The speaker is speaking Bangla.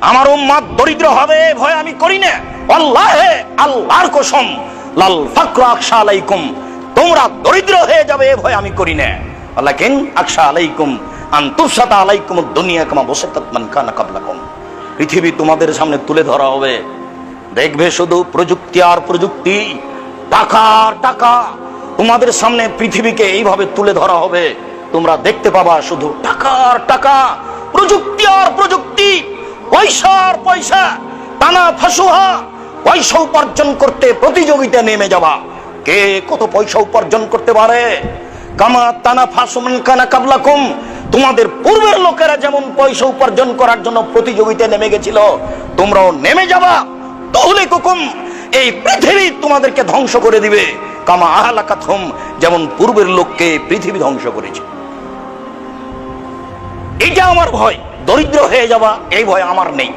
আমার উম্মত দরিদ্র হবে ভয় আমি করি না। আল্লাহে, আল্লাহর কসম, লাল ফাকরা আখশা আলাইকুম, তোমরা দরিদ্র হয়ে যাবে ভয় আমি করি না। ওয়ালাকিন আখশা আলাইকুম আন তুফসাতা আলাইকুম দুনিয়া কামা বাসাতাত মান কানা ক্বাবলাকুম। পৃথিবী তোমাদের সামনে তুলে ধরা হবে, দেখবে শুধু প্রযুক্তি আর প্রযুক্তি, টাকা আর টাকা। তোমাদের সামনে পৃথিবীকে এইভাবে তুলে ধরা হবে, তোমরা দেখতে পাবা শুধু টাকা আর টাকা, প্রযুক্তি আর প্রযুক্তি, পয়সা আর পয়সা। টানা ফাসুহা, পয়সা উপার্জন করতে প্রতিযোগিতা নেমে যাবা, কে কত পয়সা উপার্জন করতে পারে। কামা তানা ফাসুমান কানা কাবলাকুম, তোমাদের পূর্বের লোকেরা যেমন পয়সা উপার্জন করার জন্য প্রতিযোগিতায় নেমে গেছিল, তোমরাও নেমে যাবা। তাহলে কুকুম, এই পৃথিবী তোমাদেরকে ধ্বংস করে দিবে। কামা আহলাকাতহুম, যেমন পূর্বের লোককে পৃথিবী ধ্বংস করেছে। এটা আমার ভয়, দরিদ্র হয়ে যাবা এই ভয় আমার নেই।